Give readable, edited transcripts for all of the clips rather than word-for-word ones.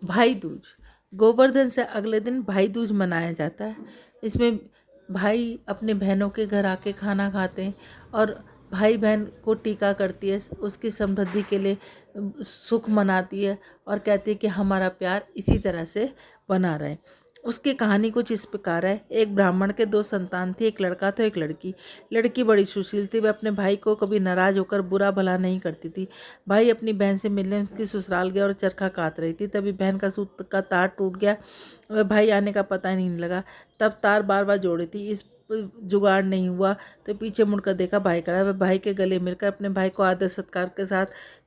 भाई दूज। गोवर्धन से अगले दिन भाई दूज मनाया जाता है। इसमें भाई अपने बहनों के घर आके खाना खाते हैं और भाई बहन को टीका करती है, उसकी समृद्धि के लिए सुख मनाती है और कहती है कि हमारा प्यार इसी तरह से बना रहे। उसकी कहानी कुछ इस प्रकार है। एक ब्राह्मण के दो संतान थे, एक लड़का था एक लड़की। लड़की बड़ी सुशील थी, वह अपने भाई को कभी नाराज होकर बुरा भला नहीं करती थी। भाई अपनी बहन से मिलने उसकी ससुराल गया और चरखा काट रही थी, तभी बहन का सूत का तार टूट गया। वह भाई आने का पता ही नहीं लगा। तब तार बार बार जोड़ी थी, इस जुगाड़ नहीं हुआ तो पीछे मुड़कर देखा भाई खड़ा। वह भाई के गले मिलकर अपने भाई को आदर सत्कार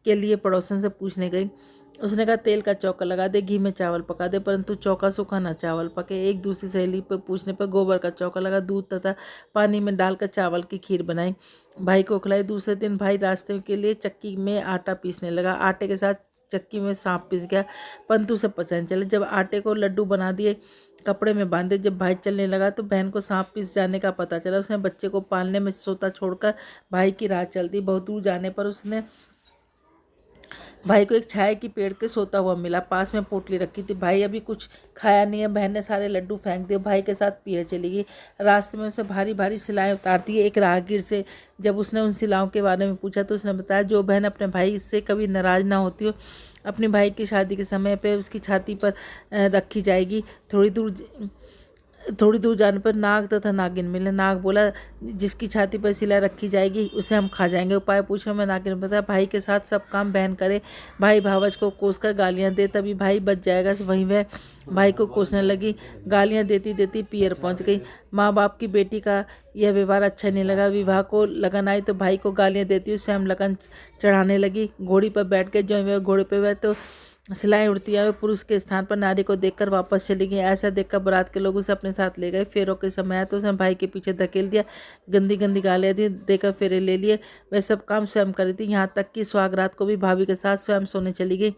के लिए पड़ोसन से पूछने गई। उसने कहा तेल का चौका लगा दे, घी में चावल पका दे, परंतु चौका सूखा ना चावल पके। एक दूसरी सहेली पर पूछने पर गोबर का चौका लगा, दूध तथा पानी में डालकर चावल की खीर बनाई, भाई को खिलाई। दूसरे दिन भाई रास्ते के लिए चक्की में आटा पीसने लगा। आटे के साथ चक्की में सांप पिस गया, परंतु उसे पता नहीं चला। जब आटे को लड्डू बना दिए, कपड़े में बांधे, जब भाई चलने लगा तो बहन को सांप पिस जाने का पता चला। उसने बच्चे को पालने में सोता छोड़कर भाई की राह चल दी। बहुत दूर जाने पर उसने भाई को एक छाया की पेड़ के सोता हुआ मिला, पास में पोटली रखी थी। भाई अभी कुछ खाया नहीं है। बहन ने सारे लड्डू फेंक दिए, भाई के साथ पीछे चली गई। रास्ते में उसे भारी भारी सिलाएं उतारती है। एक राहगीर से जब उसने उन सिलाओं के बारे में पूछा तो उसने बताया जो बहन अपने भाई से कभी नाराज ना होती हो, अपने भाई की शादी के समय पे उसकी छाती पर रखी जाएगी। थोड़ी दूर जाने पर नाग तथा नागिन मिले। नाग बोला जिसकी छाती पर सिलाई रखी जाएगी उसे हम खा जाएंगे। उपाय पूछने में नागिन ने बताया भाई के साथ सब काम बहन करे, भाई भावज को कोसकर गालियां दे, तभी भाई बच जाएगा। वहीं वह भाई को कोसने लगी। गालियां देती देती पियर पहुंच गई। माँ बाप की बेटी का यह व्यवहार अच्छा नहीं लगा। विवाह को लगन आई तो भाई को गालियां देती स्वयं लगन चढ़ाने लगी। घोड़ी पर बैठ के जो वह घोड़े पर वह तो सिलाई उड़ती है, पुरुष के स्थान पर नारी को देखकर वापस चली गई। ऐसा देखकर बारात के लोग उसे अपने साथ ले गए। फेरों के समय आया तो उसने भाई के पीछे धकेल दिया, गंदी गंदी गालियां दी, देकर फेरे ले लिए। वह सब काम स्वयं करी थी, यहाँ तक कि सुहागरात को भी भाभी के साथ स्वयं सोने चली गई।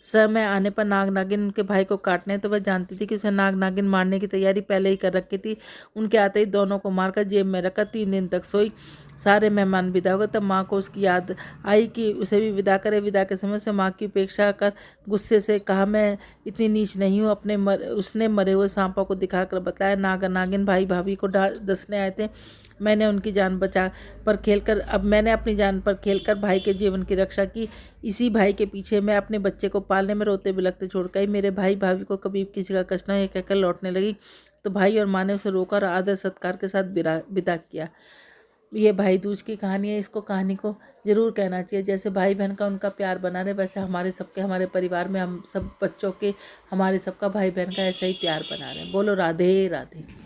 समय आने पर नाग नागिन उनके भाई को काटने तो वह जानती थी कि उसे नाग नागिन मारने की तैयारी पहले ही कर रखी थी। उनके आते ही दोनों को मारकर जेब में रखा 3 दिन तक सोई। सारे मेहमान विदा हो गए तब माँ को उसकी याद आई कि उसे भी विदा करे। विदा के समय से माँ की उपेक्षा कर गुस्से से कहा मैं इतनी नीच नहीं हूँ। उसने मरे हुए सांपों को दिखाकर बताया नाग नागिन भाई भाभी को डसने आए थे। मैंने उनकी जान मैंने अपनी जान पर खेलकर भाई के जीवन की रक्षा की। इसी भाई के पीछे मैं अपने बच्चे को पालने में रोते बिलखते छोड़ गई। मेरे भाई भाभी को कभी किसी का कष्ट न हो, ये कहकर लौटने लगी तो भाई और माँ ने उसे रोका और आदर सत्कार के साथ विदा किया। ये भाई दूज की कहानी है। इसको कहानी को ज़रूर कहना चाहिए। जैसे भाई बहन का उनका प्यार बना रहे, वैसे हमारे परिवार में हम सब बच्चों के, हमारे सबका भाई बहन का ऐसा ही प्यार बना रहे। बोलो राधे राधे।